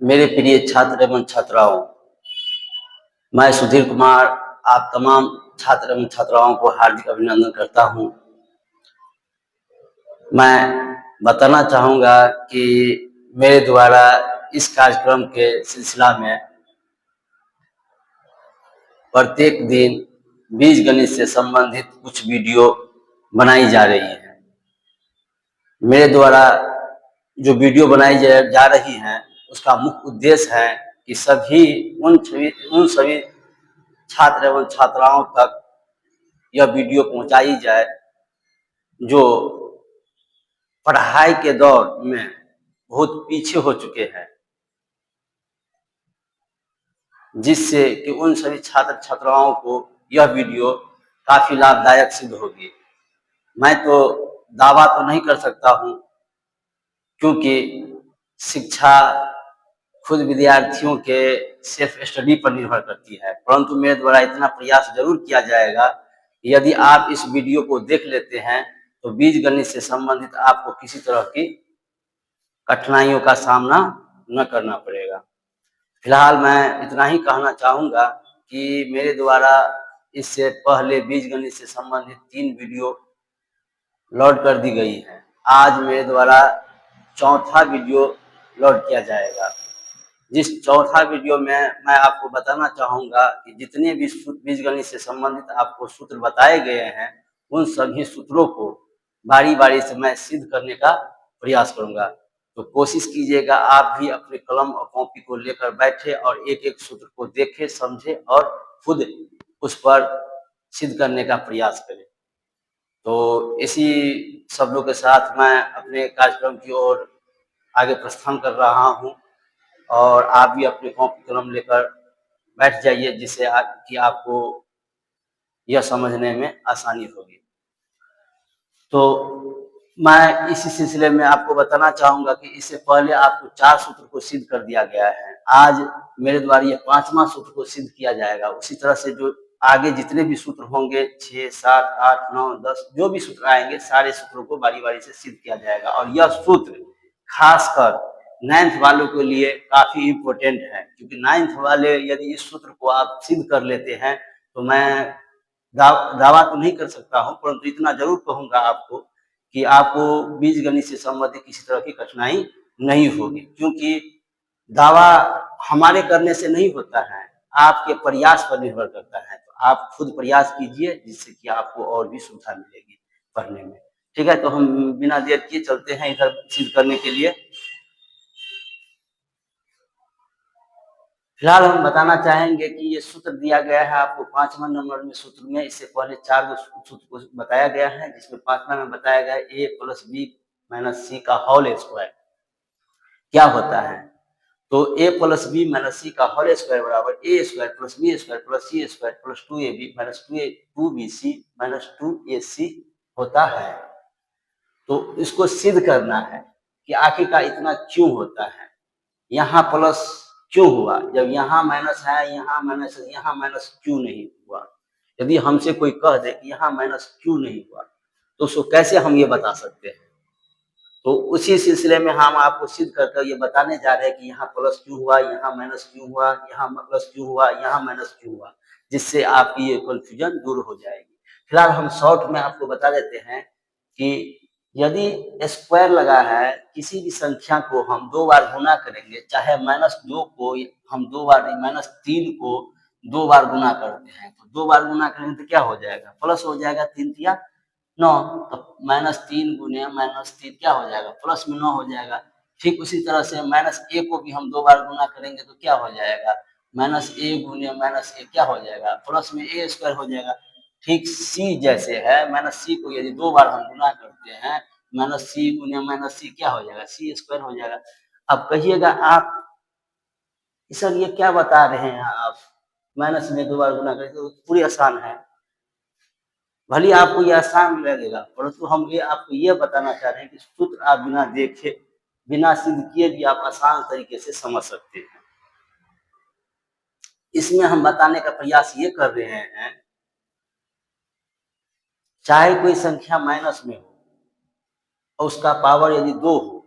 मेरे प्रिय छात्र एवं छात्राओं, मैं सुधीर कुमार आप तमाम छात्र एवं छात्राओं को हार्दिक अभिनंदन करता हूं। मैं बताना चाहूँगा कि मेरे द्वारा इस कार्यक्रम के सिलसिला में प्रत्येक दिन बीजगणित से संबंधित कुछ वीडियो बनाई जा रही है। मेरे द्वारा जो वीडियो बनाई जा रही हैं उसका मुख्य उद्देश्य है कि उन सभी छात्र एवं छात्राओं तक यह वीडियो पहुंचाई जाए जो पढ़ाई के दौर में बहुत पीछे हो चुके हैं, जिससे कि उन सभी छात्र छात्राओं को यह वीडियो काफी लाभदायक सिद्ध होगी। मैं तो दावा तो नहीं कर सकता हूं, क्योंकि शिक्षा खुद विद्यार्थियों के सेल्फ स्टडी पर निर्भर करती है, परंतु मेरे द्वारा इतना प्रयास जरूर किया जाएगा कि यदि आप इस वीडियो को देख लेते हैं तो बीजगणित से संबंधित आपको किसी तरह की कठिनाइयों का सामना न करना पड़ेगा। फिलहाल मैं इतना ही कहना चाहूँगा कि मेरे द्वारा इससे पहले बीजगणित से संबंधित 3 वीडियो लोड कर दी गई है। आज मेरे द्वारा चौथा वीडियो लोड किया जाएगा, जिस चौथा वीडियो में मैं आपको बताना चाहूँगा कि जितने भी बीजगणित से संबंधित आपको सूत्र बताए गए हैं उन सभी सूत्रों को बारी-बारी से मैं सिद्ध करने का प्रयास करूँगा। तो कोशिश कीजिएगा आप भी अपने कलम और कॉपी को लेकर बैठे और एक-एक सूत्र को देखें, समझें और खुद उस पर सिद्ध करने का प्रयास करें। तो इसी शब्दों के साथ मैं अपने कार्यक्रम की ओर आगे प्रस्थान कर रहा हूँ और आप भी अपने कॉपी कलम लेकर बैठ जाइए, जिससे कि आपको यह समझने में आसानी होगी। तो मैं इसी सिलसिले में आपको बताना चाहूँगा कि इससे पहले आपको 4 सूत्र को सिद्ध कर दिया गया है। आज मेरे द्वारा ये 5वां सूत्र को सिद्ध किया जाएगा। उसी तरह से जो आगे जितने भी सूत्र होंगे 6, 7, 8, 9, 10 जो भी सूत्र आएंगे सारे सूत्रों को बारी-बारी से सिद्ध किया जाएगा और यह सूत्र खासकर 9th वालों के लिए काफी इम्पोर्टेंट है, क्योंकि 9th वाले यदि इस सूत्र को आप सिद्ध कर लेते हैं तो मैं दावा तो नहीं कर सकता हूं, परंतु इतना जरूर कहूंगा आपको कि आपको बीजगणित से संबंधित किसी तरह की कठिनाई नहीं होगी, क्योंकि दावा हमारे करने से नहीं होता है, आपके प्रयास पर निर्भर करता है। तो आप खुद प्रयास कीजिए, जिससे कि आपको और भी सुविधा मिलेगी पढ़ने में। ठीक है, तो हम बिना देर किए चलते हैं इधर सिद्ध करने के लिए। फिलहाल हम बताना चाहेंगे कि ये सूत्र दिया गया है आपको 5वां नंबर में सूत्र में। इससे पहले 4 सूत्र को बताया गया है, जिसमें 5वां में बताया गया a + b - c का होल स्क्वायर क्या होता है। तो a + b - c का होल स्क्वायर बराबर a² + b² + c² + 2ab - 2bc - 2ac होता है। तो इसको सिद्ध करना है कि आखिरकार इतना क्यों होता है, यहाँ प्लस क्यों हुआ, जब यहाँ माइनस है, यहाँ माइनस है, यहाँ माइनस क्यों नहीं हुआ। यदि हमसे कोई कह दे कि यहाँ माइनस क्यों नहीं हुआ तो उसको कैसे हम ये बता सकते हैं। तो उसी सिलसिले में हम आपको सिद्ध कर ये बताने जा रहे हैं कि यहाँ प्लस क्यों हुआ, यहाँ माइनस क्यों हुआ, यहाँ प्लस क्यों हुआ, यहाँ माइनस क्यों हुआ, जिससे आपकी ये कंफ्यूजन दूर हो जाएगी। फिलहाल हम शॉर्ट में आपको बता देते हैं कि यदि स्क्वायर लगा है, किसी भी संख्या को हम 2 बार गुना करेंगे, चाहे -2 को हम 2 बार -3 को 2 बार गुना करते हैं, तो 2 बार गुना करेंगे तो क्या हो जाएगा, प्लस हो जाएगा, 3 तिया 9, तो -3 गुने -3 क्या हो जाएगा, प्लस में 9 हो जाएगा। ठीक उसी तरह से -a को भी हम 2 बार गुना करेंगे तो क्या हो जाएगा, -a गुने -a क्या हो जाएगा, प्लस में a² हो जाएगा। ठीक c जैसे है, -c को यदि 2 बार हम गुना करते हैं, -c गुने -c क्या हो जाएगा, c² हो जाएगा। अब कहिएगा आप सर ये क्या बता रहे हैं आप, माइनस में 2 बार गुना करेंगे तो पूरी आसान है। भले आपको ये आसान लगेगा, परंतु हम ये आपको ये बताना चाह रहे हैं कि सूत्र आप बिना देखे, बिना सिद्ध किए भी आप आसान तरीके से समझ सकते हैं। इसमें हम बताने का प्रयास ये कर रहे हैं, चाहे कोई संख्या माइनस में हो और उसका पावर यदि 2 हो,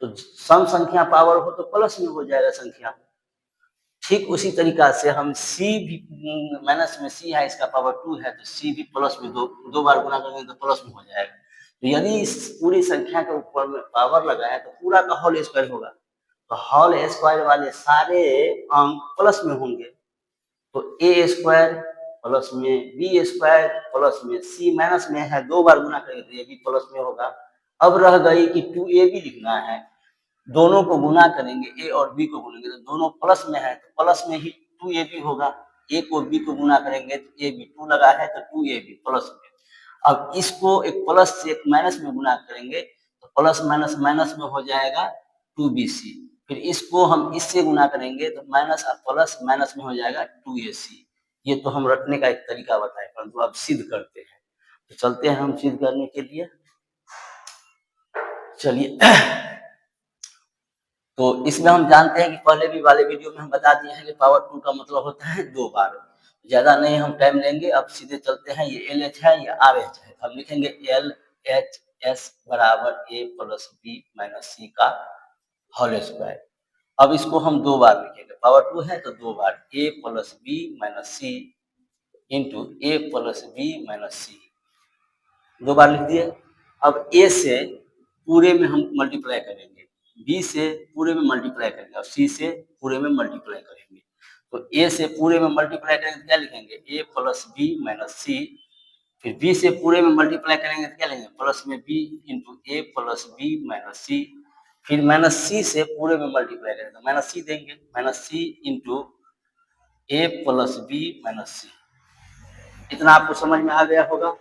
तो तो सम संख्या पावर हो तो प्लस में हो जाएगा संख्या। ठीक उसी तरीका से हम सी भी माइनस में सी है, इसका पावर 2 है, तो सी भी प्लस में दो बार गुना करेंगे तो प्लस में हो जाएगा। तो यदि इस पूरी संख्या के ऊपर में पावर लगा है तो पूरा का होल स्क्वायर होगा, तो होल स्क्वायर वाले सारे अंक प्लस में होंगे। तो ए स्क्वायर प्लस में बी स्क्वायर प्लस में सी माइनस में है, दो बार गुना करेंगे तो ये भी प्लस में होगा। अब रह गई कि 2ab लिखना है, दोनों को गुना करेंगे, ए और बी को गुनेंगे तो दोनों प्लस में है, तो प्लस में ही 2ab होगा। ए को बी को गुना करेंगे तो ए बी 2 लगा है तो 2ab प्लस में। अब इसको एक प्लस से एक माइनस में गुना करेंगे तो प्लस माइनस माइनस में हो जाएगा 2bc। फिर इसको हम इससे गुना करेंगे तो माइनस और प्लस माइनस में हो जाएगा 2ac। ये तो हम रखने का एक तरीका बताए, परंतु अब सिद्ध करते हैं। तो चलते हैं हम सिद्ध करने के लिए। चलिए, तो इसमें हम जानते हैं कि पहले भी वाले वीडियो में हम बता दिए हैं कि पावर 2 का मतलब होता है 2 बार। ज्यादा नहीं हम टाइम लेंगे, अब सीधे चलते हैं। ये LH है, ये RH है, हम लिखेंगे LHS बराबर A plus B minus C का होल स्क्वायर। अब इसको हम 2 बार लिखेंगे, पावर 2 है तो 2 बार A plus B minus C into A plus B minus C, 2 बार लिख दिए। अब A से पूरे में हम मल्टीप्लाई करेंगे, B से पूरे में मल्टीप्लाई करेंगे और C से पूरे में मल्टीप्लाई करेंगे। तो A से पूरे में मल्टीप्लाई करेंगे तो क्या लिखेंगे, A plus B minus C। फिर B से पूरे में मल्टीप्लाई करेंगे तो क्या लेंगे, प्लस में B into A plus B minus C। फिर माइनस C से पूरे में मल्टीप्लाई करेंगे तो माइनस C देंगे, minus C into A plus B minus C। इतना आपको समझ में आ गया होगा।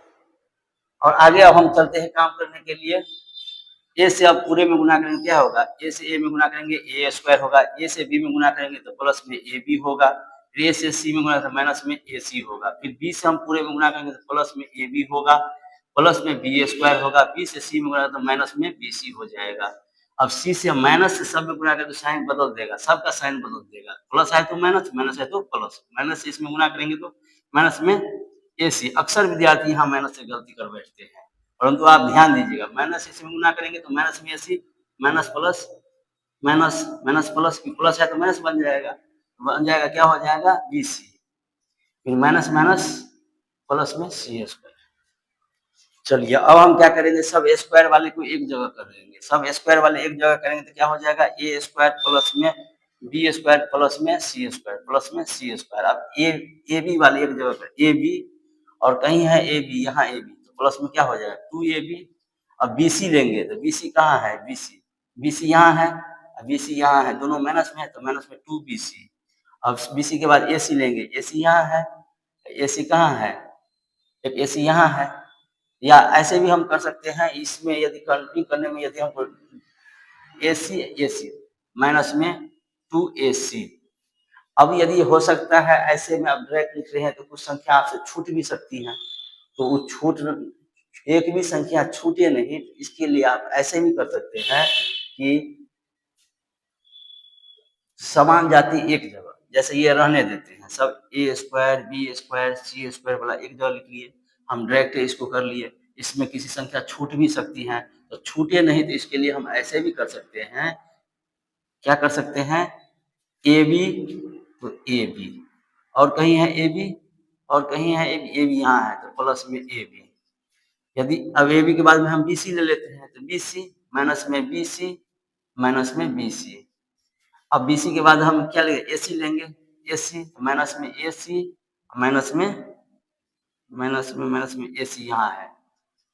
और आगे अब हम चलते हैं काम करने के लिए। ए से अब पूरे में गुना करेंगे क्या होगा, ए से ए में गुना करेंगे ए स्क्वायर होगा, ए से बी में गुना करेंगे तो प्लस में ए बी होगा, फिर ए से सी में गुना तो माइनस में ए सी होगा, फिर बी से हम पूरे में गुना करेंगे तो प्लस में ए बी होगा, प्लस में बी स्क्वायर होगा, बी से सी में गुना तो माइनस में बी सी हो जाएगा। अब सी से माइनस से सब में गुना करें तो साइन बदल देगा, सबका साइन बदल देगा, प्लस है तो माइनस, माइनस है तो प्लस, माइनस से इसमें गुना करेंगे तो माइनस में ए सी। अक्सर विद्यार्थी यहाँ माइनस से गलती कर बैठते हैं, परंतु आप ध्यान दीजिएगा, माइनस इसमें गुना करेंगे तो माइनस में AC, minus plus minus, minus plus की प्लस है तो माइनस बन जाएगा, क्या हो जाएगा BC, फिर माइनस माइनस प्लस में C स्क्वायर। चलिए अब हम क्या करेंगे, सब स्क्वायर वाले को एक जगह कर देंगे, सब स्क्वायर वाले एक जगह करेंगे तो क्या हो जाएगा, A स्क्वायर प्लस में B स्क्वायर प्लस में C स्क्वायर प्लस में C स्क्वायर। अब ए बी वाले एक जगह कर, ए बी और कहीं है ए बी, यहाँ ए बी, तो प्लस में क्या हो जाएगा 2ab। अब BC लेंगे तो BC कहाँ है, BC यहाँ है, BC यहाँ है, दोनों माइनस में है तो माइनस में 2BC। अब BC के बाद AC लेंगे, AC यहाँ है, AC कहाँ है, एक AC यहाँ है, या ऐसे भी हम कर सकते हैं, इसमें यदि कंटिन्यू करने में यदि हमको AC माइनस में 2AC। अब यदि हो सकता है ऐसे में आप डायरेक्ट लिख रहे हैं तो कुछ संख्या आपसे छूट भी सकती है, तो वो छूट एक भी संख्या छूटे नहीं, इसके लिए आप ऐसे भी कर सकते हैं कि समान जाति एक जगह, जैसे ये रहने देते हैं, सब A square B square C square वाला एक जगह लिख लिए, हम डायरेक्ट इसको कर लिए, इसमें किसी संख्या छूट भी सकती है, तो छूटे नहीं तो इसके लिए हम ऐसे भी कर सकते हैं, क्या कर सकते हैं, AB तो AB और कहीं है AB और कहीं है AB यहाँ है तो प्लस में AB। यदि अब AB के बाद में हम BC ले लेते हैं तो BC माइनस में BC माइनस में BC। अब BC के बाद हम क्या लेंगे, AC लेंगे, AC माइनस में AC माइनस में AC यहाँ है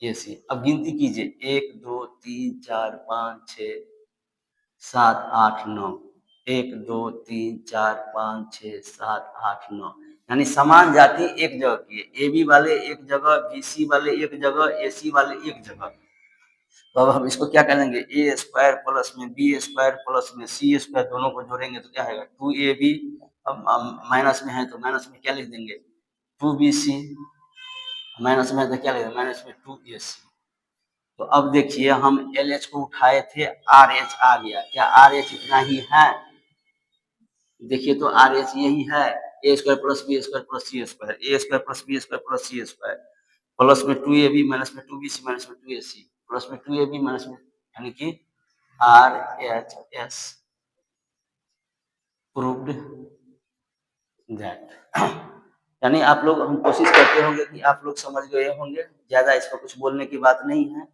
AC। अब गिनती कीजिए 1 2 3 4 5 6 7 8 9, 1 2 3 4 5 6 7 8 9, यानी समान जाति एक जगह की है, AB वाले एक जगह, BC वाले एक जगह, AC वाले एक जगह। तो अब हम इसको क्या करेंगे, A स्क्वायर प्लस में B स्क्वायर प्लस में C स्क्वायर, दोनों को जोड़ेंगे तो क्या आएगा 2AB। अब माइनस में है तो माइनस में क्या लिख देंगे 2BC, माइनस में है तो क्या लिख देंगे माइनस में 2AC। तो अब देखिए हम LH को उठाए थे, RH आ गया, क्या RH इतना ही है, देखिए तो RH यही है, A square plus B square plus C square, A square plus B square plus C square plus में 2AB माइनस में 2BC माइनस में 2AC प्लस में 2AB माइनस में, यानी कि RHS proved that यानी आप लोग, हम कोशिश करते होंगे कि आप लोग समझ गए होंगे, ज्यादा इस पर कुछ बोलने की बात नहीं है।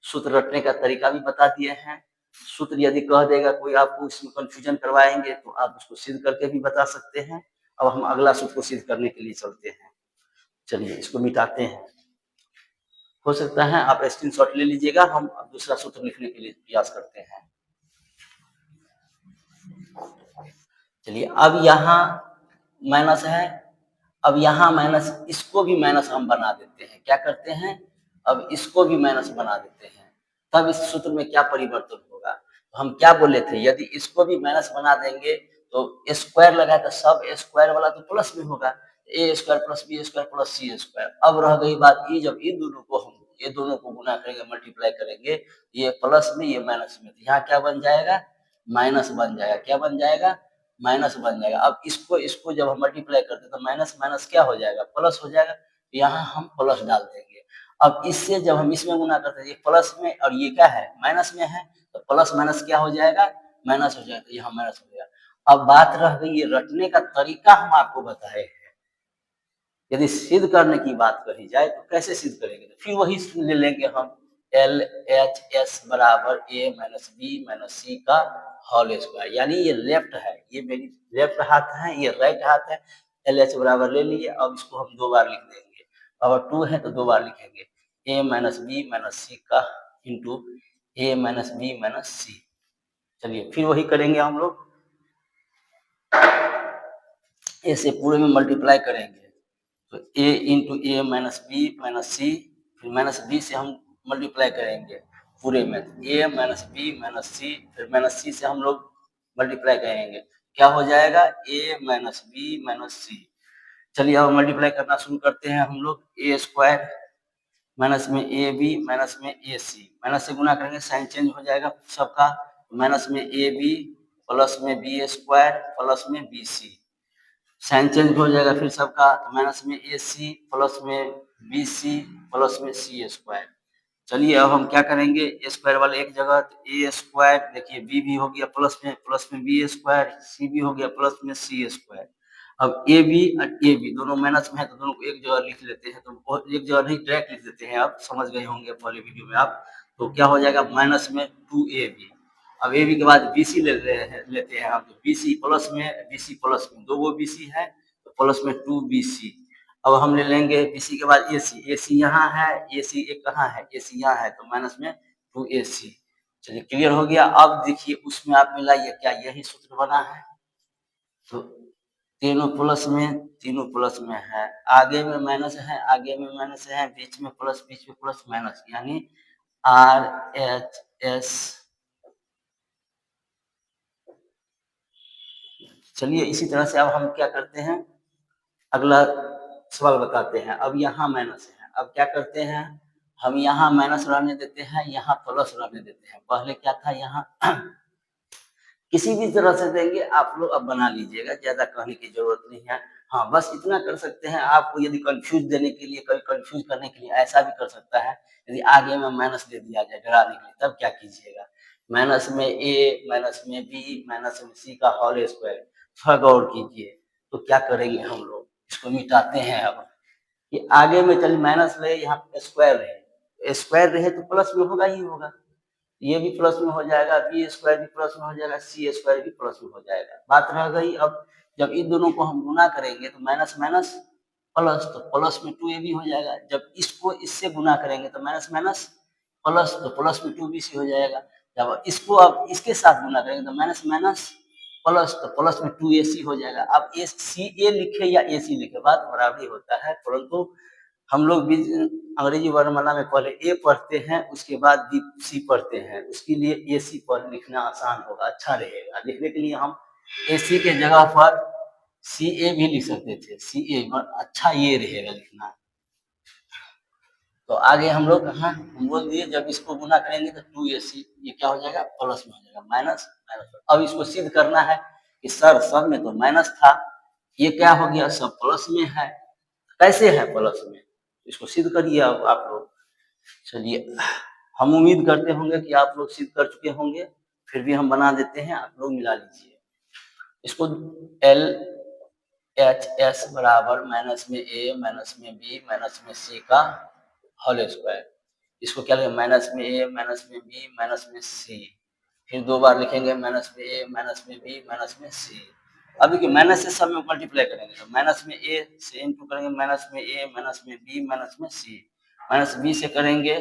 सूत्र रटने का तरीका भी बता दिए हैं। सूत्र यदि कह देगा कोई, आपको इसमें कंफ्यूजन करवाएंगे तो आप उसको सिद्ध करके भी बता सकते हैं। अब हम अगला सूत्र को सिद्ध करने के लिए चलते हैं। चलिए इसको मिटाते हैं। हो सकता है आप स्क्रीनशॉट ले लीजिएगा, हम अब दूसरा सूत्र लिखने के लिए प्रयास करते हैं। चलिए अब यहाँ माइनस है, अब यहाँ माइनस, इसको भी माइनस हम बना देते हैं। क्या करते हैं, अब इसको भी माइनस बना देते हैं। तब इस सूत्र में क्या परिवर्तन होगा, तो हम क्या बोले थे, यदि इसको भी माइनस बना देंगे तो स्क्वायर लगा तो सब स्क्वायर वाला तो प्लस में होगा, A square plus B square plus C square. अब रह गई बात ये, जब इन दोनों को हम ये दोनों को गुना करेंगे, मल्टीप्लाई करेंगे, ये प्लस में ये माइनस में, तो यहाँ क्या बन जाएगा, माइनस बन जाएगा। क्या बन जाएगा, माइनस बन जाएगा। अब इसको जब हम मल्टीप्लाई करते हैं तो माइनस माइनस क्या हो जाएगा, प्लस हो जाएगा। यहाँ हम प्लस डाल देंगे। अब इससे जब हम इसमें गुना करते हैं, ये प्लस में और ये क्या है, माइनस में है, तो प्लस माइनस क्या हो जाएगा, माइनस हो जाएगा। तो यहाँ माइनस हो जाएगा। अब बात रह गई ये रटने का तरीका, हम आपको बताए हैं। यदि सिद्ध करने की बात कही जाए तो कैसे सिद्ध करेंगे, तो फिर वही ले लेंगे हम, LHS बराबर A minus B minus C का होल स्क्वायर। यानी ये लेफ्ट है, ये मेरी लेफ्ट हाथ है, ये राइट हाथ है। LH बराबर ले लिए। अब इसको हम दो बार लिख देंगे, पावर 2 है तो दो बार लिखेंगे, A minus B minus C का into A minus B minus C. चलिए फिर वही करेंगे हम लोग, ए से पूरे में मल्टीप्लाई करेंगे, तो a into A minus B minus C, फिर माइनस बी से हम मल्टीप्लाई करेंगे पूरे में, a minus B minus C, फिर माइनस सी से हम लोग मल्टीप्लाई करेंगे, क्या हो जाएगा, a minus B minus C. चलिए अब मल्टीप्लाई करना शुरू करते हैं हम लोग, ए स्क्वायर माइनस में ए बी माइनस में ए सी, माइनस से गुना करेंगे साइन चेंज हो जाएगा सबका, माइनस में ए बी प्लस में बी स्क्वायर प्लस में बी सी, साइन चेंज हो जाएगा फिर सबका, तो माइनस में ए सी प्लस में बी सी प्लस में सी स्क्वायर। चलिए अब हम क्या करेंगे, ए स्क्वायर वाले एक जगह, तो ए स्क्वायर देखिए बी भी हो गया प्लस में बी स्क्वायर, सी भी हो गया प्लस में सी स्क्वायर। अब ए बी और ए बी दोनों माइनस में है तो दोनों को एक जगह लिख लेते हैं, तो एक जगह नहीं डायरेक्ट लिख देते हैं, आप समझ गए होंगे पहले वीडियो में आप। तो क्या हो जाएगा, माइनस में 2ab। अब ए बी के बाद बी सी लेते हैं हम, तो बी सी प्लस में दो वो बी सी है तो प्लस में 2bc। अब हम ले लेंगे बी सी के बाद ए सी यहाँ है, ए सी एक कहाँ है, ए सी यहाँ है, तो माइनस में 2ac। चलिए क्लियर हो गया। अब देखिए उसमें आप मिलाइए, क्या यही सूत्र बना है, तो तीनों प्लस में है, आगे में माइनस है, आगे में माइनस है, बीच में प्लस माइनस, यानी RHS। चलिए इसी तरह से अब हम क्या करते हैं, अगला सवाल बताते हैं। अब यहाँ माइनस है, अब क्या करते हैं, हम यहाँ माइनस रहने देते हैं, यहाँ प्लस रहने देते हैं। पहले क्या था, यहाँ किसी भी तरह से देंगे आप लोग, अब बना लीजिएगा, ज्यादा कहने की जरूरत नहीं है। हाँ बस इतना कर सकते हैं, आपको यदि कंफ्यूज देने के लिए, कभी कंफ्यूज करने के लिए ऐसा भी कर सकता है, यदि आगे में माइनस दे दिया जाए डराने के लिए, तब क्या कीजिएगा, माइनस में ए माइनस में बी माइनस में सी का होल स्क्वायर। थोड़ा गौर कीजिए, तो क्या करेंगे हम लोग, इसको मिटाते हैं। अब ये आगे में चलिए माइनस रहे, यहाँ स्क्वायर रहे तो प्लस में होगा ही होगा, ये भी प्लस में हो जाएगा, बी स्क्वायर भी प्लस में हो जाएगा, सी स्क्वायर भी प्लस में हो जाएगा। बात रह गई, अब जब इन दोनों को हम गुना करेंगे तो माइनस माइनस प्लस, तो प्लस में 2ab हो जाएगा। जब इसको इससे गुना करेंगे तो माइनस माइनस प्लस, तो प्लस में 2bc हो जाएगा। जब इसको अब इसके साथ गुना करेंगे तो माइनस माइनस प्लस, तो प्लस में 2ac हो जाएगा। अब ca लिखे या ac लिखे बात बराबर ही होता है, परंतु हम लोग भी अंग्रेजी वर्णमाला में पहले ए पढ़ते हैं, उसके बाद बी सी पढ़ते हैं, उसके लिए ए सी पर लिखना आसान होगा, अच्छा रहेगा लिखने के लिए। हम ए सी के जगह पर सी ए भी लिख सकते थे, सी ए, अच्छा ये रहेगा लिखना। तो आगे हम लोग कहाँ, हम बोल दिए जब इसको गुना करेंगे तो 2ac, ये क्या हो जाएगा, प्लस में हो जाएगा, माइनस माइनस। अब इसको सिद्ध करना है कि सर सब में तो माइनस था, ये क्या हो गया, सब प्लस में है, कैसे है प्लस में, इसको सिद्ध करिए अब आप लोग। चलिए हम उम्मीद करते होंगे कि आप लोग सिद्ध कर चुके होंगे। फिर भी हम बना देते हैं, आप लोग मिला लीजिए इसको। एल एच एस बराबर माइनस में ए माइनस में बी माइनस में सी का होल स्क्वायर। इसको क्या लिखेंगे, माइनस में ए माइनस में बी माइनस में सी, फिर 2 बार लिखेंगे माइनस में ए माइनस में बी माइनस में सी। अब देखिए माइनस से सब में मल्टीप्लाई करेंगे तो माइनस में ए से इंटू करेंगे माइनस में ए माइनस में बी माइनस में सी, माइनस बी से करेंगे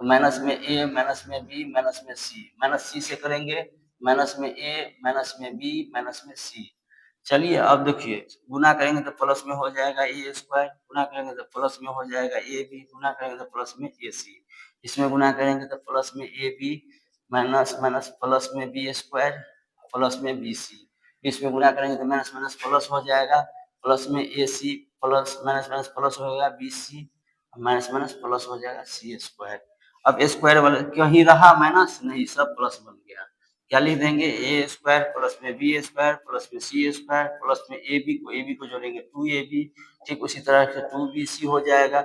तो माइनस में ए माइनस में बी माइनस में सी, माइनस सी से करेंगे माइनस में ए माइनस में बी माइनस में सी। चलिए अब देखिए गुना करेंगे तो प्लस में हो जाएगा ए स्क्वायर, गुना करेंगे तो प्लस में हो जाएगा ए बी, गुना करेंगे तो प्लस में ए सी, इसमें गुना करेंगे तो प्लस में a b minus minus plus में बी स्क्वायर प्लस में बी सी, इसमें गुना करेंगे तो माइनस माइनस प्लस हो जाएगा, प्लस में A C plus minus minus plus हो जाएगा B C minus minus plus हो जाएगा सी स्क्वायर। अब स्क्वायर वाला क्यों ही रहा माइनस, नहीं सब प्लस बन गया। क्या लिख देंगे ए स्क्वायर प्लस में बी स्क्वायर प्लस में सी स्क्वायर प्लस में ए बी को जोड़ेंगे 2ab, ठीक उसी तरह से 2bc हो जाएगा,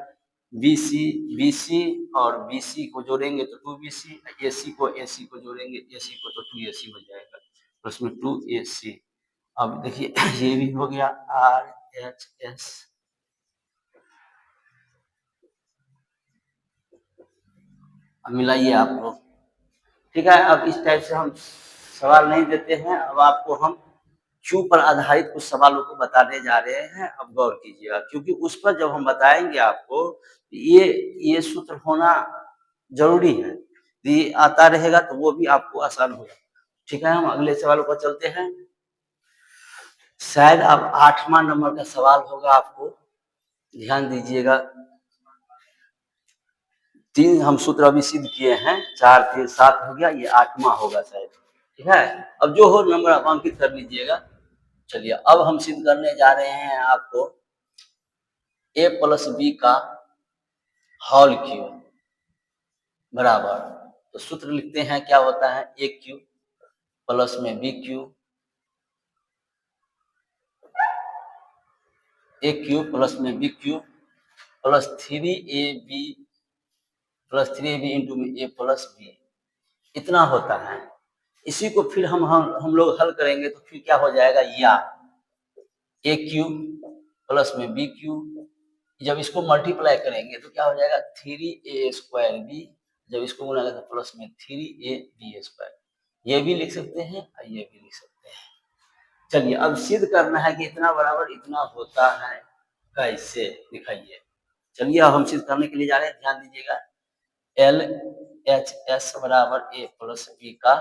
bc और bc को जोड़ेंगे तो 2bc, ac को जोड़ेंगे ac को तो 2ac हो जाएगा प्लस में 2ac। अब देखिए ये भी हो गया RHS। अब मिलाइए आप लोग, ठीक है। अब इस टाइप से हम सवाल नहीं देते हैं, अब आपको हम क्यू पर आधारित कुछ सवालों को बताने जा रहे हैं, अब गौर कीजिएगा क्योंकि उस पर जब हम बताएंगे आपको ये सूत्र होना जरूरी है, ये आता रहेगा तो वो भी आपको आसान होगा, ठीक है। हम अगले सवालों पर चलते हैं। शायद अब 8वां नंबर का सवाल होगा, आपको ध्यान दीजिएगा। 3 हम सूत्र अभी सिद्ध किए हैं, 4 3 7 हो गया, ये 8वां होगा शायद, ठीक है। अब जो हो नंबर आप अंकित कर लीजिएगा। चलिए अब हम सिद्ध करने जा रहे हैं आपको a प्लस बी का होल क्यूब बराबर, तो सूत्र लिखते हैं क्या होता है, a क्यूब प्लस में b cube, a cube plus में b cube plus 3ab into a plus b, इतना होता है। इसी को फिर हम लोग हल करेंगे तो फिर क्या हो जाएगा, या a क्यूब प्लस में b क्यूब, जब इसको मल्टीप्लाई करेंगे तो क्या हो जाएगा 3a स्क्वायर b, जब इसको गुना करें तो प्लस में 3ab स्क्वायर, ये भी लिख सकते हैं और ये भी लिख सकते हैं। चलिए अब सिद्ध करना है कि इतना बराबर इतना होता है, कैसे दिखाइए। चलिए अब हम सिद्ध करने के लिए जा रहे हैं, ध्यान दीजिएगा। LHS बराबर a प्लस b का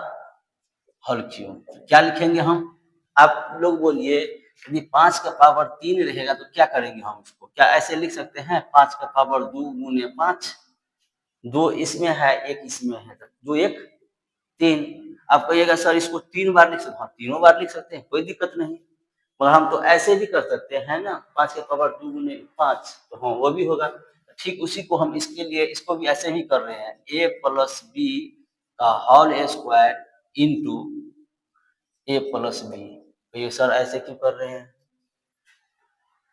होल क्यूब, क्या लिखेंगे हम, आप लोग बोलिए। यदि 5 का पावर 3 रहेगा तो क्या करेंगे हम उसको, क्या ऐसे लिख सकते हैं 5 का पावर 2 गुने 5, 2 इसमें है 1 इसमें है, 2 1 3। आप कहिएगा सर इसको 3 बार लिख सकते हैं, हाँ तीनों बार लिख सकते हैं, कोई दिक्कत नहीं, मगर हम तो ऐसे भी कर सकते हैं ना, 5 का पावर 2 गुने 5, तो हाँ वो भी होगा। ठीक उसी को हम इसके लिए इसको भी ऐसे ही कर रहे हैं, a प्लस बी का whole square into a plus b. तो ये सर ऐसे क्यों कर रहे हैं,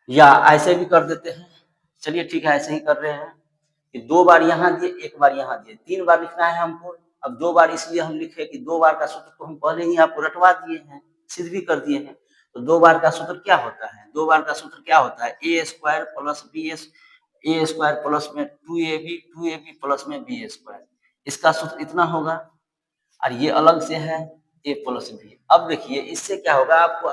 या ऐसे भी कर देते हैं। चलिए ठीक है, ऐसे ही कर रहे हैं कि 2 बार यहाँ दिए 1 बार यहाँ दिए, 3 बार लिखना है हमको। अब 2 बार इसलिए हम लिखे कि 2 बार का सूत्र तो हम पहले ही आपको रटवा दिए हैं, सिद्ध भी कर दिए हैं। तो 2 बार का सूत्र क्या होता है, 2 बार का सूत्र क्या होता है, a square plus b s, a square plus में 2ab प्लस में b स्क्वायर, इसका सूत्र इतना होगा, और ये अलग से है a प्लस बी। अब देखिए इससे क्या होगा, आपको